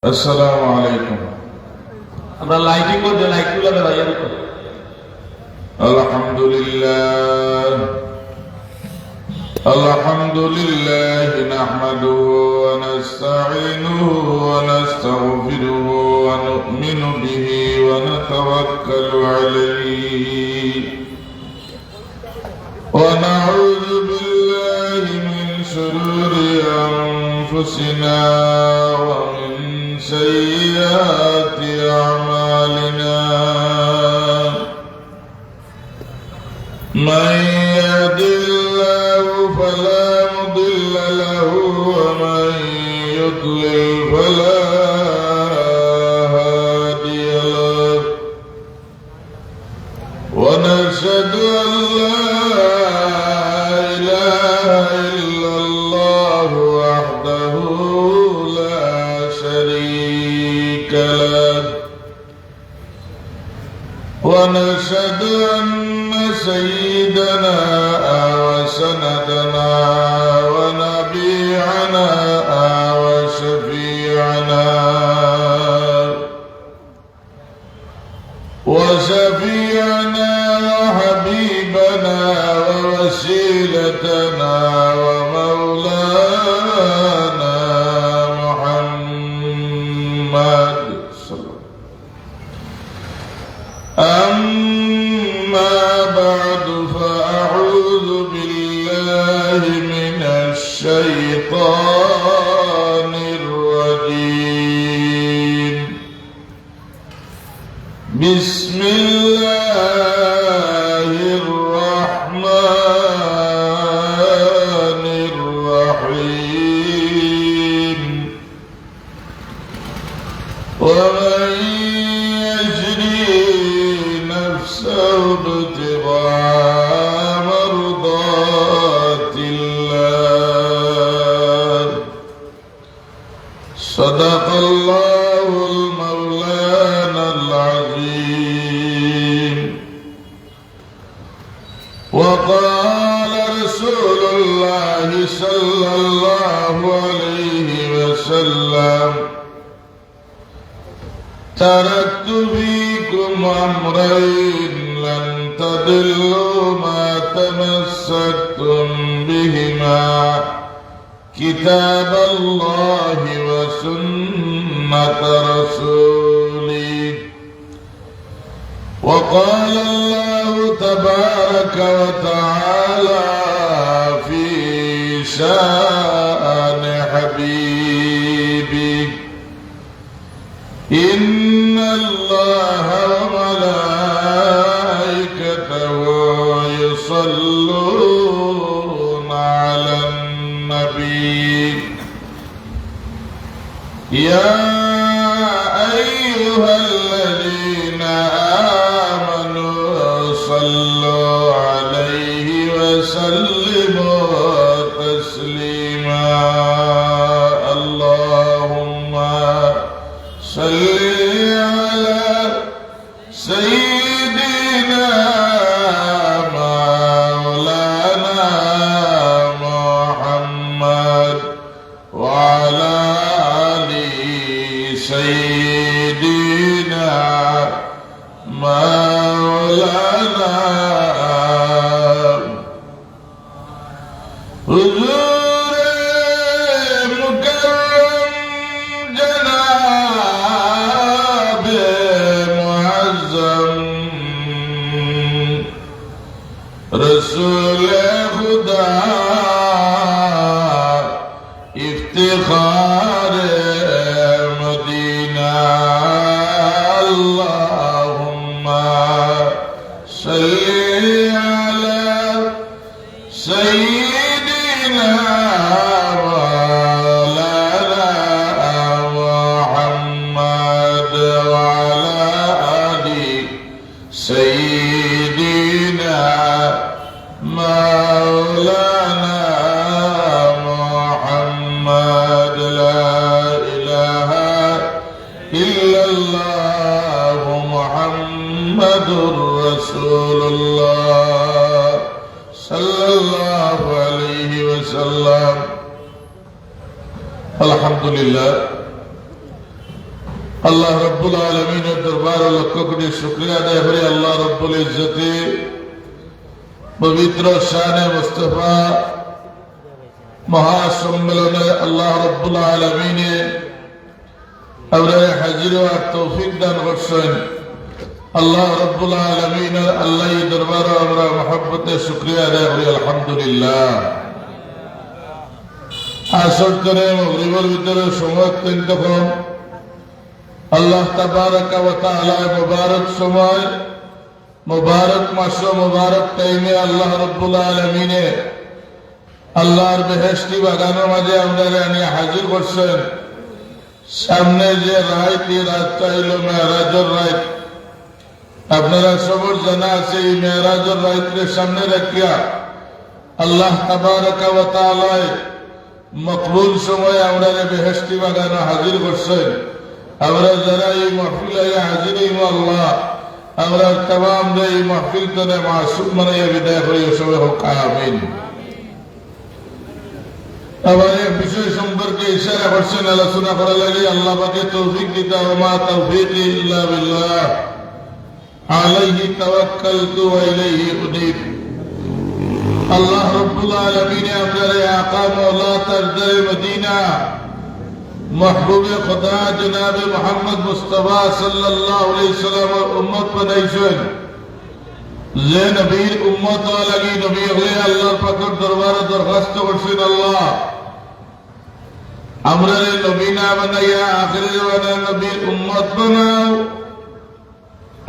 আসসালামু আলাইকুম। আমরা লাইটিং করতে লাইটগুলো ভাইয়া দিত। আলহামদুলিল্লাহ আলহামদুলিল্লাহ নাহমাদুহু ওয়া নাস্তাঈনুহু ওয়া নাস্তাগফিরুহু ওয়া নু'মিনু বিহি ওয়া নাতাওয়াক্কালু আলাইহি ওয়া নাউযু বিল্লাহি মিন শুরুরি আনফুসিনা ওয়া سيئات أعمالنا من يهد الله فلا مضل له ومن يضلل فلا هادي له ونشهد أن لا إله إلا الله وحده ونشهد أن سيدنا وسندنا ونبينا وشفيعنا وحبيبنا ووسيلتنا ومولانا محمد أما بعد فأعوذ بالله من الشيطان الرجيم بسم الله الرحمن الرحيم ومن ابتغاء مرضات الله صدق الله المولانا العظيم وقال رسول الله صلى الله عليه وسلم تركت فيكم أمرين لن تضلوا ما تمسكتم بهما كتاب الله وسنة رسولي وقال الله تبارك وتعالى في شأن حبيبي إن الله وملائكته يصلون على النبي يا أيها الذين آمنوا صلوا عليه وسلموا تسليما اللهم صل على سيدنا مولانا محمد وعلى آل سيدنا مولانا رسول خدا افتخار مدینہ اللهم صل على سيدنا مولانا محمد وعلى آل سيدنا مولانا محمد لا إله إلا الله محمد رسول الله صلى الله عليه وسلم الحمد لله আল্লাহ রব্বুল আলমিনের দরবার লক্ষ কোটি শুকরিয়া আদায় করি আল্লাহ রব্বুল ইজ্জতে পবিত্র শানে মুস্তাফা মহাসম্মেলনে আল্লাহ রব্বুল আলমিনে আমরা হাজির হওয়ার তৌফিক দান করছেন। আল্লাহ রব্বুল আলমিনের আল্লাহ দরবার আমরা মহব্বতে শুকরিয়া আদায় করি আলহামদুলিল্লাহ। আসর করে মগরিবের ভিতরে সময় অত্যন্ত কম। আল্লাহ তাবারাকা ওয়া তাআলা মুবারক সময়, মুবারক মাস, মুবারক টাইমে আল্লাহ রব্বুল আলামিনে আল্লাহর বেহেশতি বাগানের মাঝে আমাদের আনিয়ে হাজির করছেন। সামনে যে রাত, এই রাতটা হইল মেরাজের রাত। আপনারা সবর জানা আছে এই মেরাজের রাতকে সামনে রাখিয়া আল্লাহ তাবারাকা ওয়া তাআলা মকবুল সময় আমাদের বেহেশতি বাগানে হাজির করছেন। আমরা যারা এই মাহফিলে হাজির হইব আল্লাহ আমরা तमाम এই মাহফিল তনে মাসুম বানাইয়া বিদায় করি সবাই হোক আমিন। আবার এক বিষয় সম্পর্কে ইশারা করছেন, আলোচনা করা লাগে। আল্লাহ পাকে তৌফিক দিতে, ওয়া তাওফীকি ইল্লা বিল্লাহ আলাইহি তাওয়াক্কালতু ওয়া ইলাইহি উনীব। আল্লাহ রাব্বুল আলামিন আমাদের আকা মাওলা তাজদারে মদিনা महबूबे खुदा जनाब मोहम्मद मुस्तफा सल्लल्लाहु अलैहि वसल्लम उम्मत बनाइছেন। যে নবীর উম্মত লাগি নবী হলে আল্লাহর পাকের দরবারে দরখাস্ত করছেন, আল্লাহ আমরা নবী না বানাইয়া আখিরের ওয়ানা নবীর উম্মত বানাও।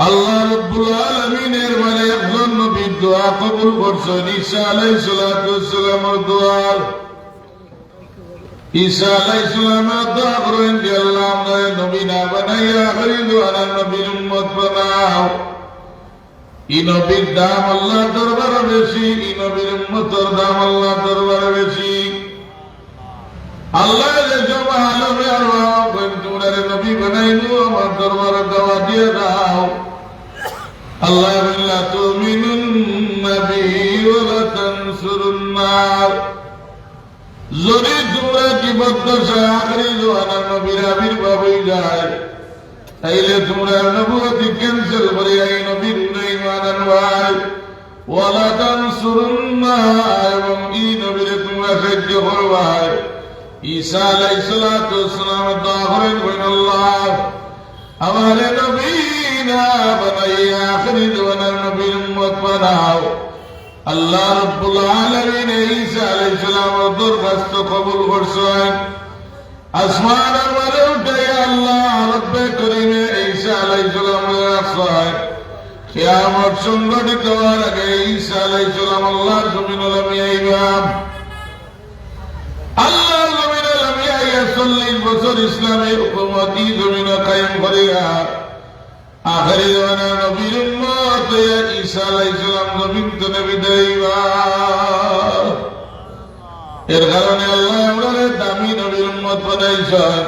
আল্লাহ রাব্বুল আলামিনের মানে একজন নবীর দোয়া কবুল করছেন। ঈসা আলাইহিস সালাতু ওয়াস সালামের দোয়া, ঈসা আলাইহিস সালামের দোয়া করেন যে আল্লাহ আমাদের নবী না বানাইয়া আখিরের ওয়ানা নবীর উম্মত বানাও। এই নবীর দাম আল্লাহর দরবারে বেশি, এই নবীর উম্মতের দাম আল্লাহর দরবারে বেশি। আল্লাহ যে জমা আলমে আর তোমরা নবী বানাইলো আমার দরবারে দাওয়া দিয়ে দাও। আল্লাহ বললা তুমিনুন নবী ওয়া লা তানসুরুন্নার। যদি তোমরা জীবদ্দশা আখিরি জওয়ানা নবীর আবির্ভাব হয়ে যায় তাইলে তোমরা নবুয়তি ক্যান্সেল করে এই নবীর ঈমান আনবাই। ওয়া লা তানসুরুন্নার, এবং এই নবীরে তোমরা সাহায্য করবাই। ঈসা আলাইহিস সালাতু ওয়াস সালাম দোয়া করেন, আল্লাহ আমারে নবী না বানাইয়া আখিরি জওয়ানা নবীর উম্মত বানাও। আল্লাহ রাব্বুল আলামিন ঈসা আলাইহিস সালামের দরখাস্ত কবুল করছেন। আসমানের মাঝে উঠে আল্লাহ রব্বে করিমে ঈসা আলাইহিস সালামের রাখছেন। কিয়ামত সংঘটিত হওয়ার আগে ঈসা আলাইহিস সালাম আল্লাহর জমিনে নামিয়ে আইবেন। আল্লাহর জমিনে নামিয়ে আইয়া 40 বছর ইসলামের হুকুমতি জমিনে কায়েম করিয়া আখিরি জমানা নবীর উম্মত ঈসা আলাইহিস সালাম জমিন থেকে বিদায় হইবেন। এর কারণে আল্লাহ আমাদের দামি নবীর উম্মত বানাইছেন।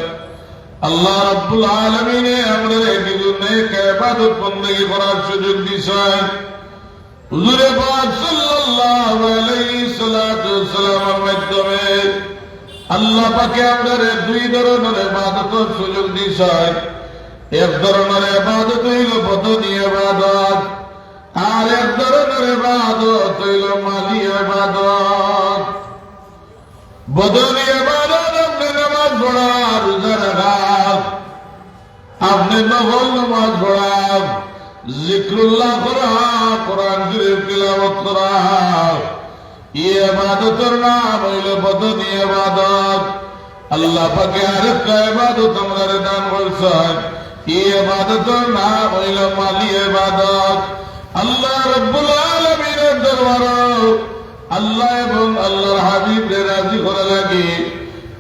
আল্লাহ রাব্বুল আলামিন আমাদের কিছু নেক ইবাদত বندگی করার সুযোগ দিয়েছেন। হুজুরে পাক সাল্লাল্লাহু আলাইহি সাল্লামের মাধ্যমে আল্লাহ পাকে আমাদের দুই ধরনের ইবাদতের সুযোগ দিয়েছেন। এক ধরনের ইবাদত হইল বদনী ইবাদত, আর এক ধরনের ইবাদত হইল মালি ইবাদত। বদনী ইবাদত আপনি নামাজ পড়া, রোজা রাখা, আপনি নফল নামাজ পড়া, জিক্রুল্লাহ করা, কোরআন শরীফ তিলাওয়াত করা, এই ইবাদতের নাম হইল বদনী ইবাদত। আল্লাহ পাকে আরেকটা ইবাদত আমাদের দান করেছেন, এই ইবাদতের নাম হইল মালি ইবাদত। আল্লাহ রাব্বুল আলামিনের দরবারে আল্লাহ এবং আল্লাহর হাবিবকে রাজি করা লাগে।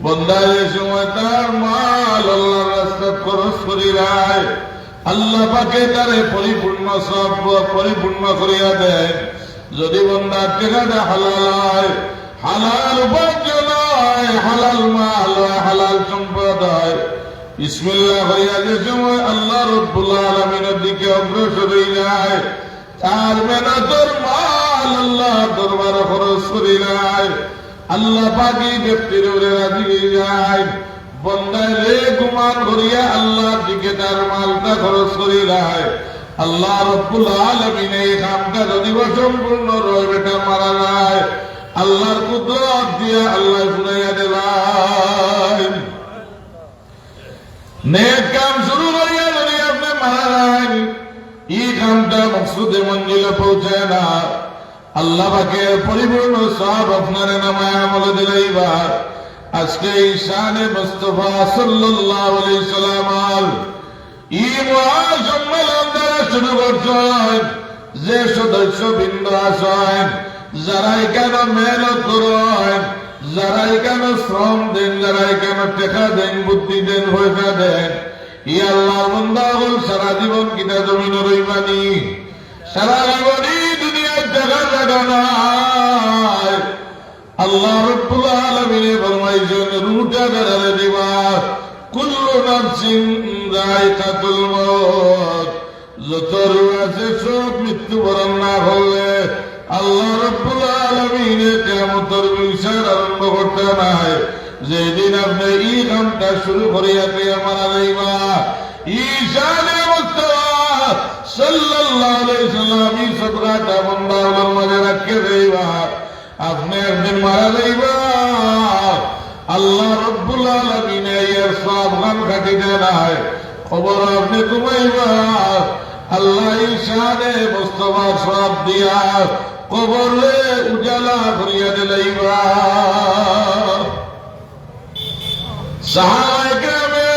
বান্দা যে সময় তার মাল আল্লাহর রাস্তায় খরচ করিরায় আল্লাহ পাকে তারে পরিপূর্ণ সব পরিপূর্ণ করিয়া দেয়। যদি বান্দার টাকাটা হালাল হয়, হালাল উপার্জন হয়, হালাল মাল হয়, হালাল সম্পদ হয়, বিসমিল্লাহ হইয়া যে সময় আল্লাহ রাব্বুল আলামিনের দিকে অগ্রসর হয়ে যায়, তার মেহনতের মাল আল্লাহ দরবারে খরচ করিরায় আল্লাহ পাকি ব্যক্তির উপরে রাজি হয়ে যায়। বান্দা রে গুমান করিয়া আল্লাহর দিকে বেটার মালটা খরচ করি রায় আল্লাহ রব্বুল আলামিন এই কামটা যদি সম্পূর্ণ রয় বেটা মারা যায় আল্লাহর কুদরত দিয়া আল্লাহ ফুরাইয়া দেবেন নেক কাম শুরু করিয়া যদি আপনি মারা যান এই কামটা মকসুদে মঞ্জিলে পৌঁছায় না আল্লাহ পাকের পরিপূর্ণ সব আপনার নামে আমলে দিলাইবা আজকে ঈশানে মুস্তাফা সাল্লাল্লাহু আলাইহি সাল্লাম এই মহাসম্মেলন দ্বারা শুরু করছেন যে সদস্য বৃন্দ আছেন যারা এখানে মেহনত করেন যারা এখানে শ্রম দেন যারা এখানে টাকা দেন বুদ্ধি দেন পয়সা দেন ই আল্লাহর বান্দা হল সারা জীবন কিনা জমিন রইবানি সারা জীবনই দুনিয়ার দেখা জায়গা নাই আল্লাহ রব্বুল আলামিন ফরমাইছেন রুটা দাঁড়ালে দিবা কুল্লু নাফসিন যায়কাতুল মউত যত রূহ আছে সব মৃত্যুবরণ না করলে আল্লাহ রব্বুল আলামিন কিয়ামতের বিচার আরম্ভ করতে নাই যেদিন আপনি এই কামটা শুরু করিয়া মারা যাইবা ঈশানে মুস্তাফা সাল্লাল্লাহু আলাইহি সাল্লাম এই সদকাটা বান্দার মাঝে রাখে দেইবা আপনি একদিন মারা যাইবা আল্লাহ রব্বুল আলামিন এর সব গান কাটিতে নাই খবর আপনি ঘুমাইবা আল্লাহ ঈশানে মুস্তাফা সব দিয়া কবরে উজালা করিয়া দিলাইবা সাহাবায়ে কেরামে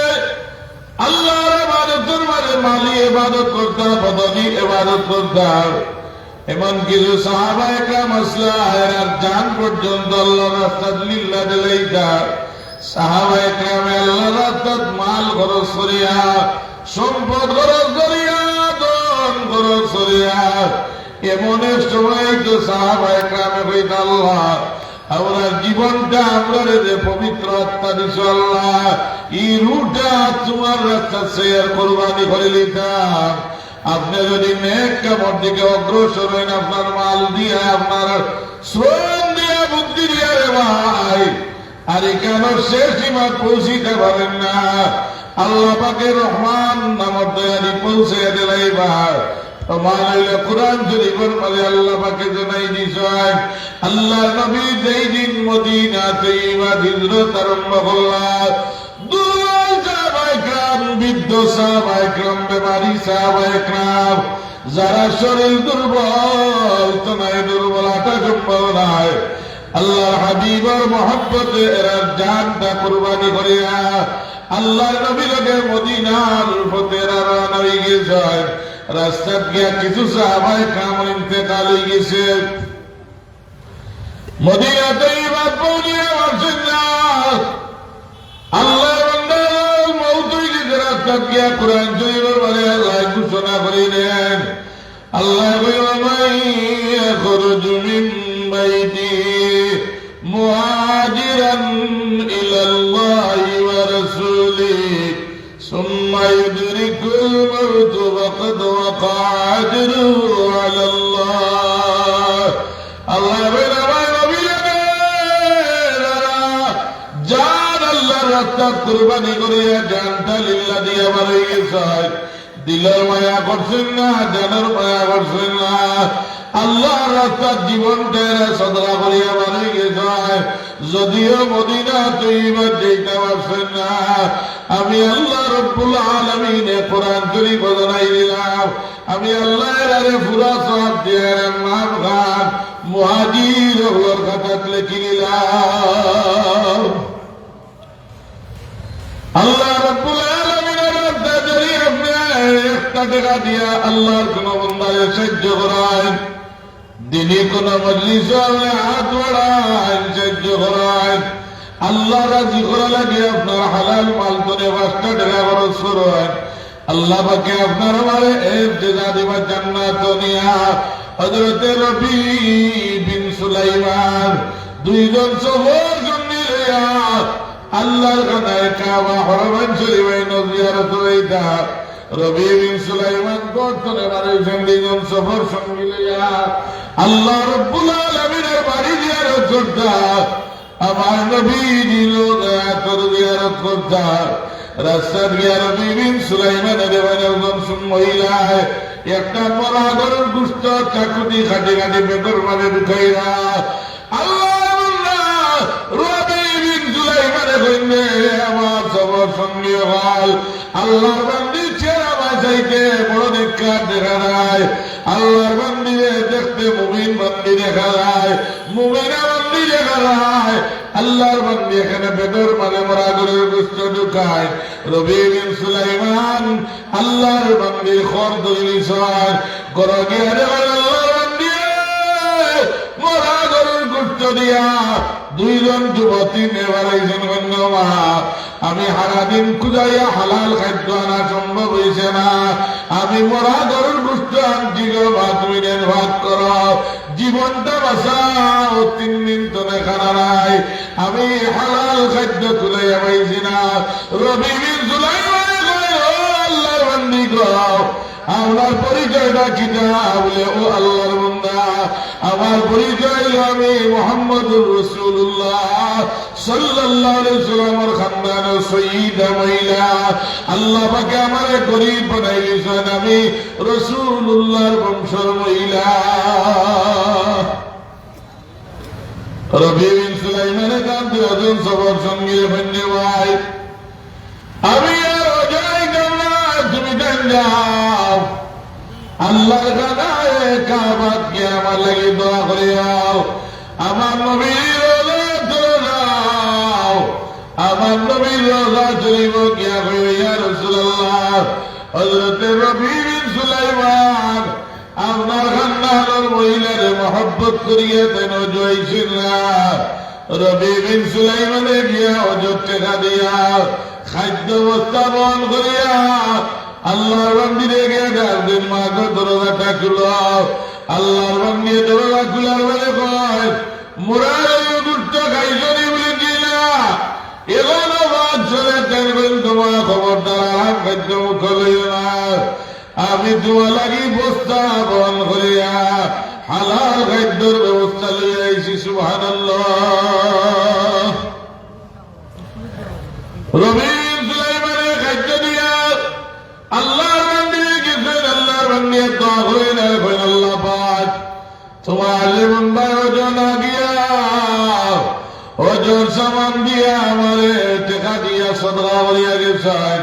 আল্লাহর ইবাদতের মাঝে মালি ইবাদত করতা বদনি ইবাদত করতা এমন কিছু সাহাবায়ে কেরাম আসলা আর জান পর্যন্ত আল্লাহর রাস্তায় লিল্লাহ দিলাইতা সাহাবায়ে কেরামে আল্লাহর রাস্তায় মাল খরচ করিয়া সম্পদ খরচ করিয়া ধন খরচ করিয়া এমন এক সময় তো সাহাবায়ে কেরামে কইতা আল্লাহ আমরা জীবনটা আমরা যে পবিত্র আত্মা দিছো আল্লাহ এই রুটা তোমার রাস্তা শেয়ার কোরবানি করে নিতাম আপনি যদি নেক কামের দিকে অগ্রসর হন আপনার মাল দিয়ে আপনার শ্রম দিয়ে বুদ্ধি দিয়ে রে ভাই আর এখানে শেষ সীমা পৌঁছিতে পারেন না আল্লাহ পাকের রহমান নামক দয়ালি পৌঁছে দিলাইবা কুরআন শরীফের মধ্যে আল্লাহ পাকে জানাই দিয়েছেন আল্লাহ নবী যেই দিন মদিনা তৈবা হিজরত আরম্ভ করলেন দুই সাহাবায়ে কেরাম বৃদ্ধ সাহাবায়ে কেরাম বেমারি সাহাবায়ে কেরাম যারা শরীর দুর্বল তো নাই দুর্বল আটা সম্ভব নাই আল্লাহ হাবিবের মহব্বতে এরা জানটা কুরবানি করিয়া আল্লাহ নবী লগে মদিনার পথে রওনা হয়ে গেছেন রাস্তা গিয়া কিছু সাহাবায়ে কেরাম ইন্তেকাল হয়ে গেছে মদিনাতে ইবাদ পৌঁছিয়া পারছেন না আল্লাহ বান্দার মওত হয়ে গেছে রাস্তা গিয়া কোরআন শরীফের বলে আল্লাহ ঘোষণা করিলেন আল্লাহ ইয়াখরুজু মিন বাইতি মুহাজিরান ইলাল্লাহি ওয়া রাসূলিহি ثم يدرك الموت وقد وقع أجره على الله الله بنا ما نبينا جان الله রাস্তা কুরবানি করিয়া জানটা লিল্লাহ দিয়া মারা গেছে দিলের মায়া করছেন না জানের মায়া করছেন না আল্লাহর রাস্তার জীবনটা সদরা করিয়া মারা গেছে যদিও মদিনা তৈবা যেতে পারছেন না আমি আল্লাহ রব্বুল আলামিন কোরআন শরীফ জানাই দিলাম আমি আল্লাহর আরে পুরা সওয়াব দিয়ে নাম খান মুহাজির হওয়ার খাতাত লিখে দিলাম আল্লাহ রব্বুল আলামিনের রাস্তা যদি আপনি একটা টাকা দিয়া আল্লাহর কোন বান্দাকে সাহায্য করেন দিনে কোন মজলিসে আপনি হাত বাড়ান সাহায্য করেন আল্লাহ রাজি করা লাগে আপনার হালাল মাল করে 5টা টাকা খরচ করেন আল্লাহ পাকে আপনার আমারে ইবতিদা দিবা জান্নাত নিয়া হযরত রবি বিন সুলাইমান দুইজন সফর সঙ্গী লইয়া আল্লাহর কানায় কাবা হরমান শরীফে জিয়ারত করিতা রবি বিন সুলাইমান বর্তমানে বাড়িছেন দুইজন সফর সঙ্গী লইয়া আল্লাহ রব্বুল আলামিনের বাড়ি জিয়ারত করতা আমার নবী দিল তোর জিয়ারত করতা রাস্তার গিয়া রবি বিন সুলাইমানের একজন মহিলায় একটা মরা গরুর গুস্ত চাকুটি খাটি খাটি পেটর মাঝে ঢুকাইরা আল্লাহ রবি বিন সুলাইমানে কইলে আমার সবার সঙ্গী হল আল্লাহর বান্দি চেহারা বাঁচাইতে বড় দেখা দেখা যায় আল্লাহর বান্দিরে দেখতে মুমিন বান্দি দেখা যায় মুমিনা বান্দি দেখা যায় আল্লাহর বান্দি এখানে পেটর মাঝে মরা গরুর গুস্ত ঢুকায় রবি বিন সুলাইমান আল্লাহর বান্দির খর দলিল সয় গড় গিয়ে আল্লাহর বান্দি মরা গরুর গুস্ত দিয়া দুইজন যুবতী নেওয়ারাইছেন গণ্যমা আমি সারাদিন খুঁজাইয়া হালাল খাদ্য আনা সম্ভব হয়েছে না আমি মরা গরুর গুস্ত আনছি গো ভাত মিনের ভাত কর জীবনটা বাঁচাও 3 দিন তো খানা নাই আমি হালাল খাদ্য খুঁজাইয়া পাইছি না রবি বিন সুলাইমান আল্লাহর বান্দি গো আমার পরিচয়টা কিনা বলে ও আল্লাহর বান্দা আমার পরিচয় আমি মুহাম্মদুর রাসূলুল্লাহ সাল্লাল্লাহু আলাইহি ওয়াসাল্লামের খানদানের সয়্যিদা মহিলা আল্লাহ পাক আমারে গরীব বানাইছেন আমি রাসূলুল্লাহর বংশের মহিলা রবি বিন সুলাইমানের কাছে ওজন সবার সঙ্গে বন্ধে ভাই আমি আর যাইতাম না তুমি যাও আল্লাহর গানায় কাবাত গিয়ে আমার লাগি দোয়া করে যাও আমার নবীর রোজা চলে যাও আমার নবীর রোজা চলিব গিয়া কইও ইয়া রাসূলুল্লাহ হযরত রবি বিন সুলাইমান আপনার খানদানের মহিলার মহব্বত করিয়া তেন জয়ছিল না রবি বিন সুলাইমানে গিয়া অজর টেকা দিয়া খাদ্য বস্তা বহন করিয়া আল্লাহর বান্দিরে গিয়া গার্জেন মাকে দরজাটা খুলো আল্লাহর বান্দিয়ে দরজা খুলার বলে কয় মুরার গুপ্ত খাইছনি বলে কি না এখনো বাদ চলে থাকবেন তোমার খবরদার আরাম খাদ্য মুখ লইও না আমি তোমার লাগি বস্তা বহন করিয়া হালাল খাদ্যর ব্যবস্থা লইয়া আইছি সুবহানাল্লাহ রবি সুলাইমানের খাদ্য দিয়া আল্লাহর বান্দিরে গেছেন আল্লাহর বান্দিয়ে দোয়া করেন আল্লাহ পাক তোমার জীবন ভাই ওজন গিয়া ওজন সামান দিয়া আমারে টেকা দিয়া সদকা করিয়া গেছেন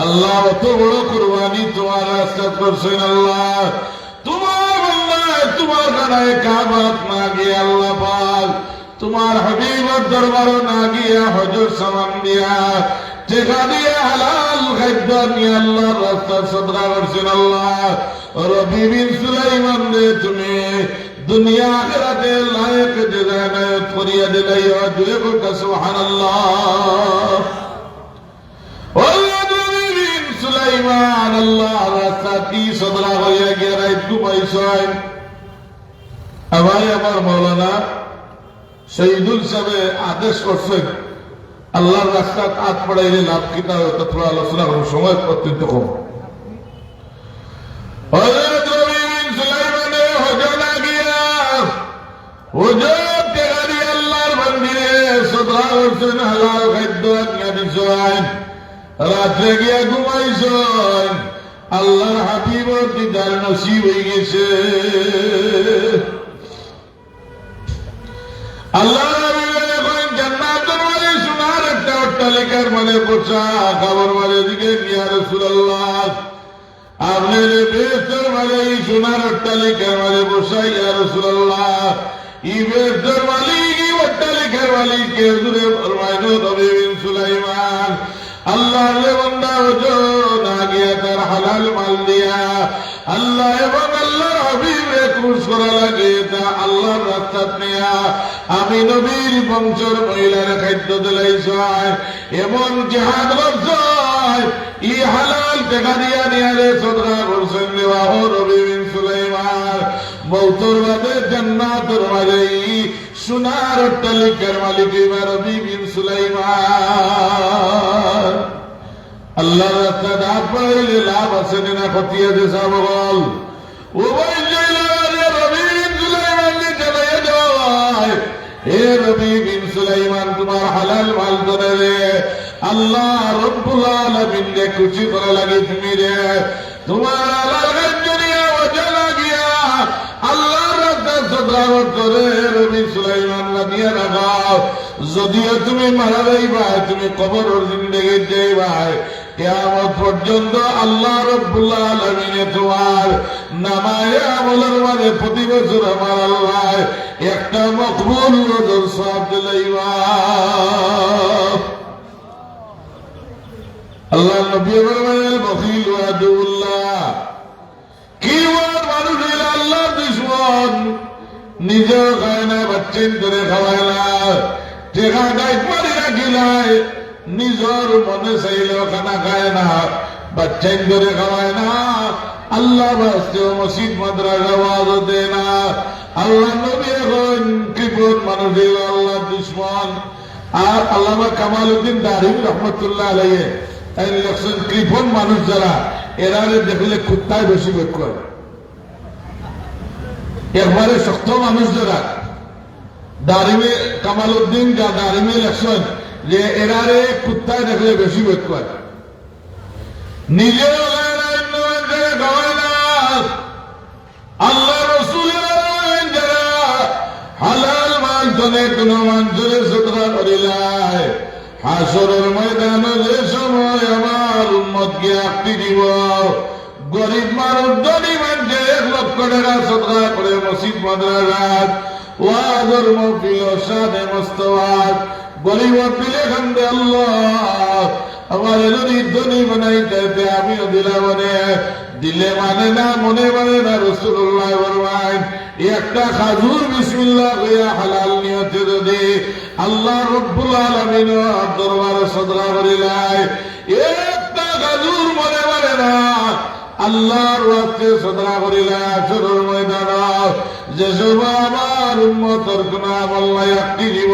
আল্লাহ অত বড় কুরবানি তোমার রাস্তা করছেন আল্লাহ তোমার বান্দায় তোমার গানায় কাবাত না গিয়া আল্লাহ পাক তোমার হাবিবের দরবারও না গিয়া হজর সামান দিয়া টেকা দিয়া হালাল খাদ্য নিয়ে আল্লাহর রাস্তায় সদকা করছেন আল্লাহ রবি বিন সুলাইমান রে তুমি দুনিয়া আখিরাতে লায়েক জান্নাত করিয়া দিলাই জুড়ে বলতে সুবহানাল্লাহ ও রবি বিন সুলাইমান আল্লাহর রাস্তা কি সদকা করিয়া গিয়া রাত ঘুমাইছেন আমার মাওলানা শহীদুল সাহেব আদেশ করছেন আল্লাহর রাস্তা হাত পড়াইলে লাভ কিনা তথা আলোচনা করব সময় অত্যন্ত কম হযরত রবি বিন সুলাইমানে হজর না গিয়া হজর টেকা দিয়ে আল্লাহর বান্দিরে সদকা করছেন হালাল খাদ্য নিয়ে দিছেন রাত্রে গিয়া ঘুমাইছেন আল্লাহর হাবিবের দিদার নসিব হয়ে গেছে আল্লাহ অট্টালিকার মানে বসা খাবার মানে দিকে ইয়া রাসূলুল্লাহ আপনি বেহতর মানে এই সোনার অট্টালিকার মানে বসা ইয়া রাসূলুল্লাহ এই বেহতর মালিক এই অট্টালিকার মালিক কে হুজুরে ফরমাইলো রবি বিন সুলাইমান আল্লাহর বান্দা ওজন গিয়া তার হালাল মাল দিয়া আল্লাহ এবং আল্লাহর হাবিবে খুশ করা লাগে তা আল্লাহর রাস্তা নিয়া আমি নবীর বংশের মহিলার খাদ্য দিলাইছাই এমন জিহাদ করছাই ই হালাল টাকা দিয়া নিয়ারে সদকা করছেন দেওয়া ও রবি বিন সুলাইমান মৌতর বাদে জান্নাতের মাঝে সোনার অট্টালিকার মালিক রবি বিন সুলাইমান আল্লাহর রাস্তায় হাত বাড়াইলে লাভ আছে না ক্ষতি আছে সাবল ও ভাই রবি বিন সুলাইমান চলে যায় হে রবি বিন সুলাইমান তোমার হালাল মাল ধরে রে আল্লাহ রব্বুল আলামিনকে খুশি করা লাগে তুমি রে তোমার আল্লাহর জন্য ওজা লাগিয়া আল্লাহর রাস্তা সদারত করে নবী সুলাইমান লাগিয়া রাখাও যদিও তুমি মারা যাইবা তুমি কবরের জিন্দেগি যাইবা কিয়ামত পর্যন্ত আল্লাহ রব্বুল আলামিনে তোমার নামায়ে আমলের মানে প্রতি বছর আমার আল্লাহ একটা মকবুল রোজার সওয়াব দিলাইবা আল্লাহ নবী বলেন বখিল ওয়া আদুল্লাহ কি ওর মানুষ হইল আল্লাহর দুশমন নিজেও খায় না বাচ্চেন ধরে খাওয়ায় না টেকা গাইড মারি রাখিলায় নিজের মনে চাইলেও খানা খায় না বাচ্চেন ধরে খাওয়ায় না আল্লাহ বাস্তেও মসজিদ মাদ্রাসা ওয়াজ দেয় না আল্লাহ নবী এখন কৃপণ মানুষ হইল আল্লাহর দুশমন আর আল্লামা কামালউদ্দিন দারিমি রহমতুল্লাহ আলাইহি তাই লেখছেন কৃপণ মানুষ যারা এরা দেখলে কুত্তায় বেশি বেগ করে একবারে শক্ত মানুষ যারা দারিমে কামালউদ্দিন যা দারিমে লেখছেন যে এরারে কুত্তায় দেখলে বেশি বেগ করে নিজেও আল্লাহ রসুলের যারা হালাল মাল জনে কোন মানুষের সতরা করিলায় হাসরের ময়দানে যে সময় আমার উম্মতকে আঁকতি দিব গরিব মানুষ ধনী মানুষে 1 লক্ষ টাকা সদকা করে মসজিদ মাদ্রাসাত ওয়াজের মাহফিল শানে মুস্তাওয়াত গরিব দিলে খান্দে আল্লাহ আমার যদি ধনী বানাইতে আমিও দিলাম দিলে মানে না মনে মানে না রাসূলুল্লাহ ফরমায় একটা খাজুর বিসমিল্লাহ কইয়া হালাল নিয়তে যদি আল্লাহ রব্বুল আলামিন দরবারে সদকা করিলাই একটা খাজুর মনে মানে না আল্লাহর ওয়াস্তে সদকা করিলা আসরের ময়দান যে সময় আমার উম্মতের কোন আমল নাই একটি দিব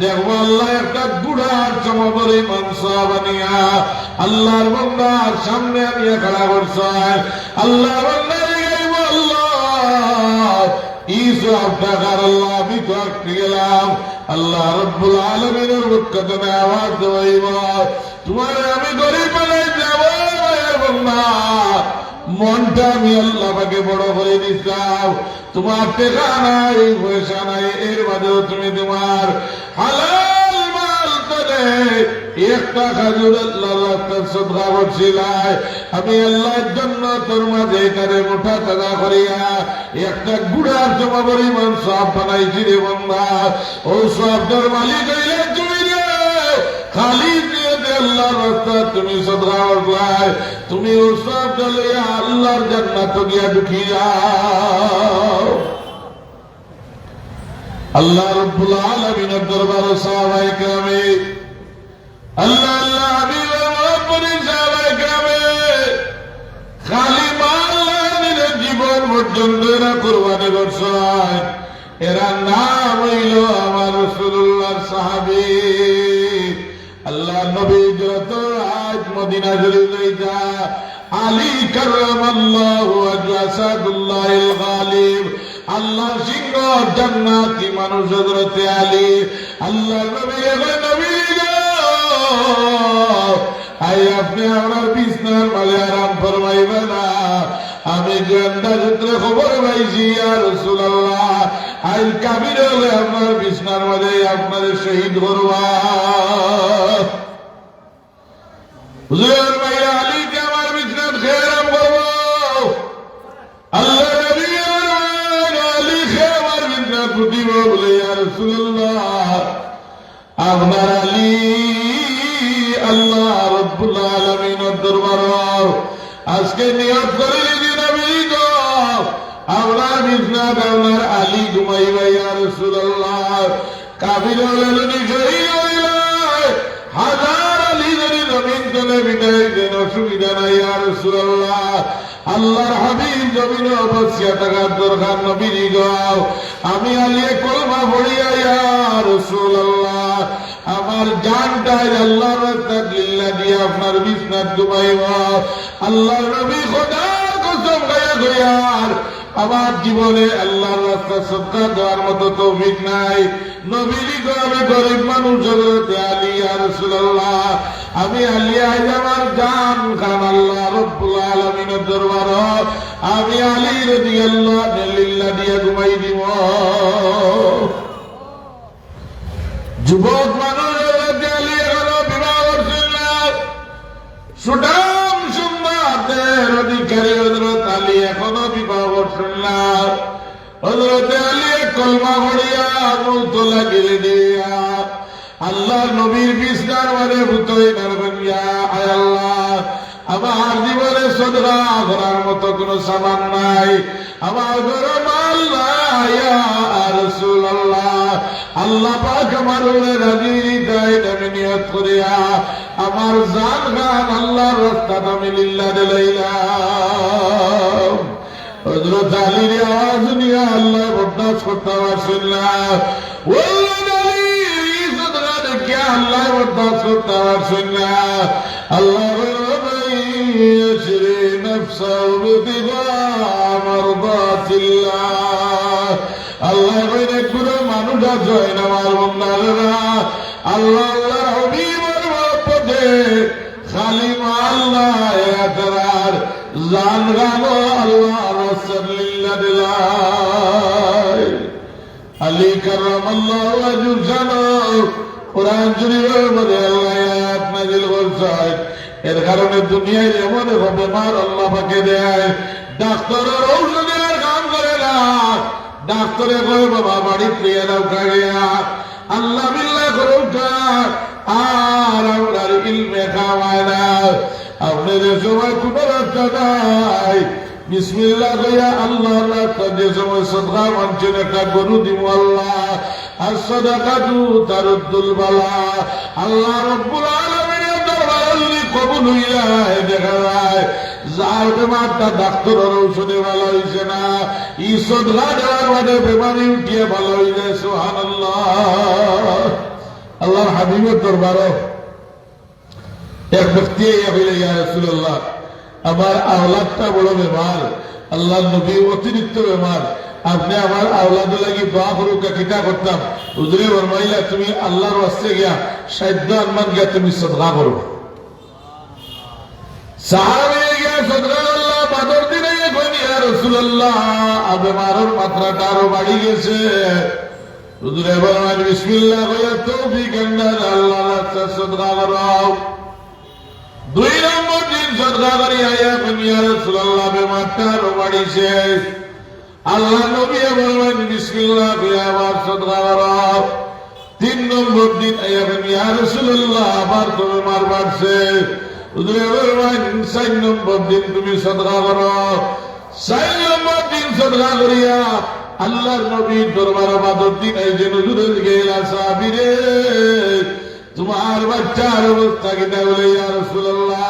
দেখবো আল্লাহ একটা বুড়ার সমপরিমাণ সওয়াব বানিয়া আল্লাহর বান্দার সামনে আনিয়া খাড়া করছে আল্লাহর বান্দা গাইব আল্লাহ এই সওয়াবটা কার আল্লাহ আমি তো আটকে গেলাম আল্লাহ রব্বুল আলামিনের পক্ষ থেকে আওয়াজ দেব তোমার আমি গরিব বানাই যাব বান্দা মনটা আমি আল্লাহ পাকে বড় করে দিচ্ছাও তোমার টাকা নাই পয়সা নাই এর বাদেও তুমি তোমার হালাল মাল করে একটা খাজুর আল্লাহর রাস্তায় সদকা করছিলাই আমি আল্লাহর জন্য তোর মাঝে এটারে মোটা টাকা করিয়া একটা গুড়ার জমা পরিমাণ সওয়াব বানাইছি রে বান্দা ও সওয়াবটার মালিক হইলে তুমি রে খালি আল্লাহর রাস্তায় তুমি সদকা করলাই তুমি ও সওয়াবটা লইয়া আল্লাহর জান্নাত গিয়া ঢুকি যাও আল্লাহ রব্বুল আলামিনের দরবারে সাহাবায়ে কেরামে আল্লাহ আল্লাহ হাবিবের মহব্বতে সাহাবায়ে কেরামে খালি মাল নিজের জীবন পর্যন্ত এরা কুরবানি করছে এরা নাম হইল আমার রাসূলুল্লাহর সাহাবী আল্লাহ নবী যত আজ মদিনা শরীফে যা আলী কাররামাল্লাহু ওয়াজহু আসাদুল্লাহিল গালিব আল্লাহ সিংহ জান্নাতি মানুষ হযরতে আলী আল্লাহ নবী নবী আই আপনি আমার বিছনার মালে আরাম ফরমাইবেন না আমি গোয়েন্দা সূত্রে খবর পাইছি ইয়া রাসূলুল্লাহ আই কাবির হলে আপনার বিছনার মাঝে আপনাদের শহীদ করবা হুজুর ভাই আলীকে আমার বিছনার খেয়ে আরাম করবো আল্লাহ নবী আলীকে আমার বিছনার ফুটিব বলে ইয়া রাসূলুল্লাহ আপনার আলী আল্লাহ রব্বুল আলামিনের দরবার আজকে নিয়ত করে দিন নবী গো আপনার বিছনাত আপনার আলী ঘুমাইবা ইয়া রাসূলুল্লাহ কাফির হলে শহীদ হইলে হাজার আলী যদি জমিন তলে বিদায় দেন অসুবিধা নাই ইয়া রাসূলুল্লাহ আল্লাহর হাবিব জমিনে অবশ্যই টাকার দরকার নবী গো আমি আলী কলমা পড়িয়া ইয়া রাসূলুল্লাহ আমার জানটাই আল্লাহর রাস্তায় লিল্লাহ দিয়ে আপনার বিছনাত ঘুমাইব আল্লাহর নবী খোদার কসম গায়া গয়ার আমার জীবনে আল্লাহর রাস্তায় সদকা দেওয়ার মতো তৌফিক নাই। নবীজি কো আমি গরিব মানুষ, হযরত আলী ইয়া রাসূলুল্লাহ, আমি আলী আজ আমার জান খান আল্লাহ রাব্বুল আলামিনের দরবার, আমি আলী রাদিয়াল্লাহু আনহু দিয়া ঘুমাই দিব। যুবক মানুষ হযরত আলী এখনো বিবাহ করছেন না। সুঠাম সুন্দর অধিকারী হযরত আলী এখনো বিবাহ করছেন না। হযরত আলী কলমা পড়িয়া মৌত লাগিয়ে দিয়া আল্লাহ নবীর বিছনার মাঝে ভূতই নারবেন, ইয়া আয় আল্লাহ, আমার জীবনে সদকা করার মতো কোন সামান নাই, আমার ঘরে মাল নাই, ইয়া রাসূলুল্লাহ, আল্লাহ পাক আমার উপরে রাজি দেয়, আমি নিয়ত করিয়া আমার জান খান আল্লাহর রাস্তায় আমি লিল্লাহ দিলাম। হযরত আলীর আওয়াজ নিয়ে আল্লাহ বরদাস্ত করতে পারছেন না। আল্লাহ বরদাস্ত করতে পারছেন না। আল্লাহ আল্লাহ পুরো মানুষ আছে আমার বন্ধারা, আল্লাহ আল্লাহ হবিবের পথে খালি আল্লাহ একরার জান গানো আল্লাহ রাসূলুল্লাহ দিলাই। আলী কারামাল্লাহু ওয়াজহুহু কোরআন শরীফের মধ্যে আল্লাহ আয়াত নাযিল করেছেন। এর কারণে দুনিয়ায় এমন বেমার আল্লাহ পাকে দেয়, ডাক্তারের ঔষধ দেওয়ার কাম করে না। ডাক্তারে কয় বাবা বাড়ি প্রিয় দাও খাইয়া আল্লাহ বিল্লাহ করে উঠা, আর আপনার ইলমে খাওয়ায় না। আপনাদের সময় কোন রাস্তা নাই, বিসমিল্লাহ কইয়া আল্লাহর রাস্তা যে সময় সদকা মানছেন, একটা গরু দিব আল্লাহ, আর সাদাকাতু তারুদ্দুল বালা, আল্লাহ রাব্বুল আলামিনের দরবারে যদি কবুল হইয়া দেখা যায় যার বেমারটা ডাক্তারের ঔষধে ভালো হয়েছে না, ই সদকা দেওয়ার মানে বেমারি উঠিয়ে ভালো হয়ে যায়। সুবহানাল্লাহ। আল্লাহর হাবিবের দরবারে এক ব্যক্তি হইলে, ইয়া রাসূলুল্লাহ, আমার আওলাদটা বড় বেমার, আল্লাহ নবী অতিরিক্ত বেমার, আপনি আমার আওলাদ লাগি দোয়া করুক, কিতা করতাম? হুজুরে ফরমাইলা তুমি আল্লাহর ওয়াস্তে গিয়া সাধ্য আনমান গিয়া তুমি সদকা করো। সাহাবে গিয়া সদকা আল্লাহ বাদর দিনে কইনি, ইয়া রাসূলুল্লাহ, বেমারের মাত্রাটা আরো বাড়ি গেছে। হুজুরে ফরমাইলেন বিসমিল্লাহ কইয়া তৌফিক আল্লাহ আল্লাহর রাস্তায় সদকা করো। 2 নম্বর দিন সদকা করি আয়া ইয়া রাসূলুল্লাহ, বেমারটা আরো বাড়িছে। আল্লাহ নবী বললেন বিসমিল্লাহ কইয়া আবার সদকা করো। 3 নম্বর দিন আয়া ইয়া রাসূলুল্লাহ, আবার তো বেমার বাড়ছে। হুজুরে বললেন 4 নম্বর দিন তুমি সদকা করো। 4 নম্বর দিন সদকা করিয়া আল্লাহর নবীর দরবারে বাদর দিন এই যে হুজুরের গেলা সাহাবীরে, তোমার বাচ্চার অবস্থা কিনা? বলে ইয়া রাসূলুল্লাহ,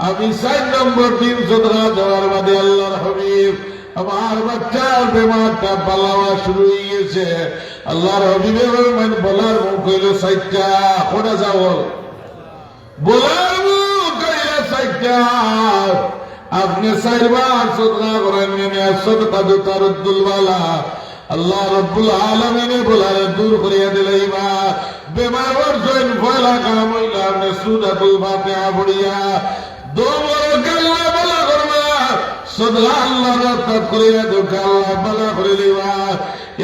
আমি 4 নম্বর দিন সদকা দেওয়ার বাদে আল্লাহর হাবিব আমার বাচ্চার বেমারটা পালাওয়া শুরু হয়ে গেছে। আল্লাহর হাবিবের বলার মুখ হইল 4টা, কোটা যাও বলার মুখ হইল 4টা। আপনি 4 বার সদকা করেন, সদকা তো তারুদ্দুল বালা, আল্লাহ রাব্বুল আলামিনে বলারে দূর করিয়া দিলাইবা। বেমার বর্ষণ ফয়লা কাম হইলা আপনি সূরাতুল ফাতিহা পড়িয়া দোমর কাল্লা বলা করবা, সদকা আল্লাহ রাস্তা করিয়া দুঃখা আল্লাহ বলা করে দিবা।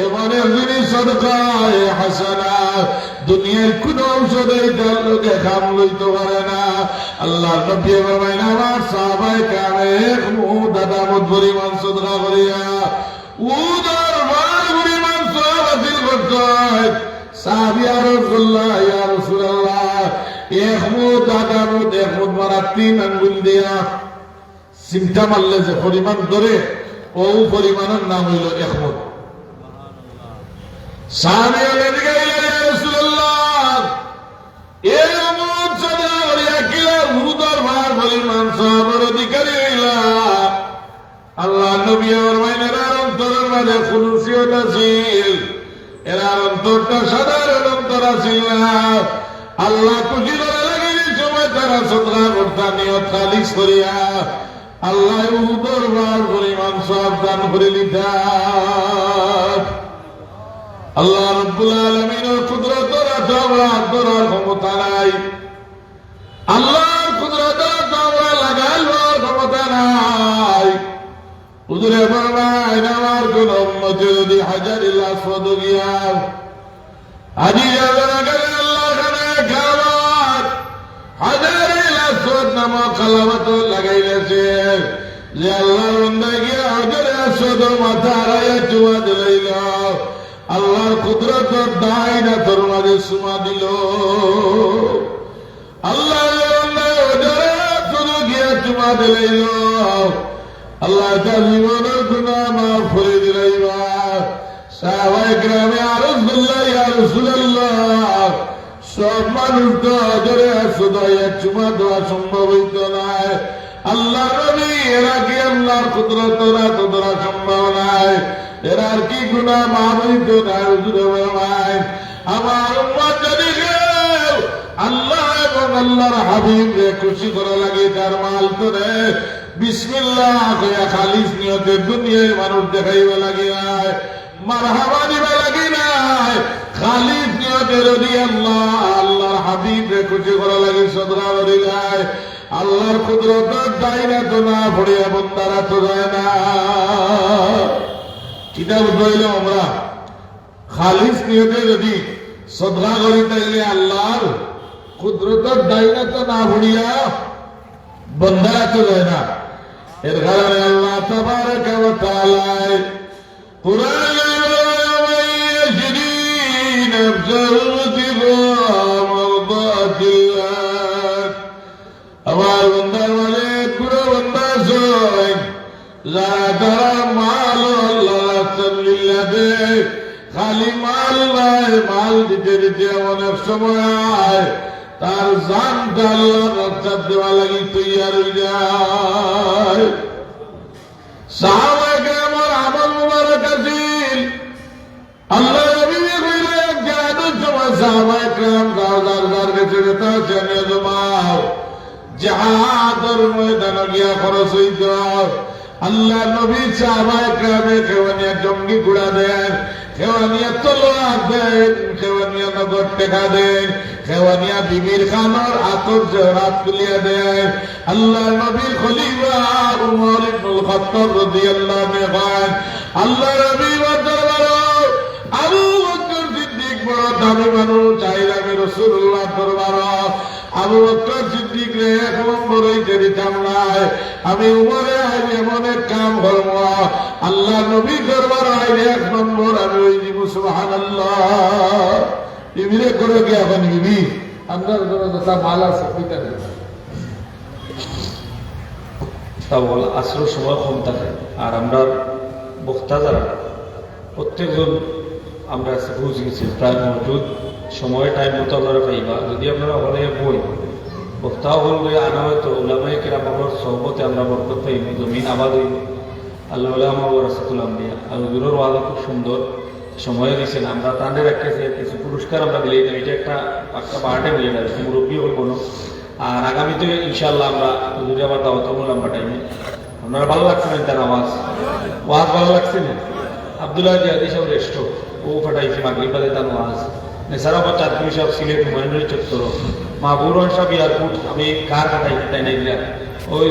এমন একদিনই সদকায়ে হাসানা দুনিয়ার কোন ঔষধে তার লোকে কাম লইতে পারে না। আল্লাহ নবী বলেন আমার সাহাবায়ে কেরাম দাদা মত পরিমাণ সদকা করিয়া উদার বার পরিমাণ সওয়াব হাসিল করতে হয়। সাহাবী আর রাসূলুল্লাহ, ইয়া রাসূলুল্লাহ, একমুদ আদামুদ একমুদ মারা 3 আঙ্গুল দিয়া চিন্তা মারলে যে পরিমাণ ধরে ও পরিমাণের নাম হইল একমুদ। সাহাবী এদিকে ইয়া রাসূলুল্লাহ, একমুদ সদকা করিয়া কিলা উদার বার পরিমাণ সওয়াবের অধিকারী হইলা। আল্লাহ নবী ফরমাইলেন এর অন্তরের মাঝে খুলুসিয়ত আছিল, এর অন্তরটা সাধারণ অন্তর আছিল না। আল্লাহ খুশি করে লাগে এই সময় তারা সদকা করতা নিয়ত খালিস করিয়া আল্লাহ দরবার পরিমাণ সব দান করে লিখার আল্লাহ রব্বুল আলামিনের কুদরতের আমরা ধরার ক্ষমতা নাই আল্লাহর কুদরতের আমরা লাগাইবার ক্ষমতা নাই হুজুরে ফরমায় আমার কোন উম্মতে যদি হাজারিল আসওয়াদ গিয়া হাজি যাবে না গেলে আল্লাহ খানে খাবার হাজারিল আসওয়াদ নামক কালামত লাগাইলেছে যে আল্লাহর বান্দা গিয়া হাজারিল আসওয়াদ মাথা হারাইয়া চুমা দিলাইল আল্লাহর কুদরতের দায়না তোর মাঝে সুমা দিল আল্লাহ গিয়া চুমা দিলাইল আল্লাহ তার জীবনের গুনাহ মাফ করে দিলাইবা সাহাবায়ে কেরামে আরজ করলেন ইয়া রাসূলুল্লাহ সব মানুষ তো হজরে আসওয়াদ চুমা দেওয়া সম্ভব হইত না আল্লাহ নবী এরা কি আল্লাহর কুদরতের এত ধরা সম্ভব নাই এরা আর কি গুনাহ মাফ হইত না হুজুরে বলেন আমার উম্মত যদি কেউ আল্লাহ এবং আল্লাহর হাবিবকে খুশি করা লাগে তার মাল করে বিসমিল্লাহ কইয়া খালিস নিয়তে দুনিয়ার মানুষ দেখাইবা লাগে নাই মারহাবা দিবা লাগে নাই খালিস নিয়তে যদি আল্লাহ আল্লাহর হাবিবকে খুশি করা লাগে সদরা করি যায় আল্লাহর কুদরতের দায়রা তো না পড়িয়া বন্দারা তো যায় না কিতাব বইলে আমরা খালিস নিয়তে যদি সদরা করি তাইলে আল্লাহর কুদরতের দায়রা তো না পড়িয়া বন্দারা তো যায় না এর কারণে আল্লাহ তাবারাকা ওয়া তাআলা কুরআনে আমার বন্দার মানে পুরো বন্দা সই যারা মাল আল্লাহ রাসূলিল্লাহ দে খালি মাল নাই মাল দিতে দিতে অনেক সময় তার জানটা আল্লাহর রাস্তা দেওয়া লাগি তৈয়ার হয়ে যায় সাহাবায়ে কেরামের আমল মুবারক আছিল আল্লাহ নবী কইলেন জিহাদের সময় সাহাবায়ে কেরাম যার কাছে যেতে জানে জমাও জিহাদের ময়দানে গিয়া খরচ হইত আল্লাহ নবী সাহাবায়ে কেরামে কেওয়ানিয়া জঙ্গি গুড়া দেন কেওয়ানিয়া তলোয়ার দেন কেওয়ানিয়া নগদ টাকা দেন কেওয়ানিয়া বিবির খানোর আতর জহরাত তুলিয়া দেন আল্লাহ নবীর খলিফা উমর ইবনুল খাত্তাব রাদিয়াল্লাহু আনহু আল্লাহ নবী দরবার আবু বকর সিদ্দিক বড় দামি মানুষ চাইলামে রাসূলুল্লাহ দরবার আবু বকর সিদ্দিক রে এক নম্বর হইতে দিতাম নাই আমি উমরে আইলে এমন এক কাম করব আল্লাহ নবী দরবার আইলে এক নম্বর আমি ওই দিব সুবহানাল্লাহ বিবিরে করে কি এখন বিবি আপনার যা মাল আছে ওইটা তা বল আসর সময় কম থাকে আর আমরা বক্তা যারা প্রত্যেকজন আমরা বুঝ গেছি প্রায় মজুদ সময় টাইম মতো আপনারা পাইবা যদি আপনারা ওখানে বই বক্তা হল আনা হয়তো ওলামায়ে কেরাম আমার সহবতে আমরা বরকত পাইব জমিন আবাদ হইব আল্লাহ আমার রাসূল আম্বিয়া আর হুজুরের ওয়াদা খুব সুন্দর সময় দিয়েছেন আমরা তাদের কিছু পুরস্কার আমরা দিলে এটা একটা পার্টে মিলে যাবে মুরব্বী হল কোনো আর আগামীতে ইনশাআল্লাহ আমরা হুজুরে আবার দাওয়াত আমরা টাইমে আপনারা ভালো লাগছে না তার ওয়াজ ভালো লাগছে না আব্দুল্লাহ জিয়াদি সব রেস্ট ও ফাটাইছে মাগরিব বাদে তার ওয়াজ নেসারাবাদ চাঁদপুর সাহেব সিলেট হুমায়ুনের চত্বর মাহবুর সাহেব এয়ারপোর্ট আমি কার কাটাই তাই নাই ওই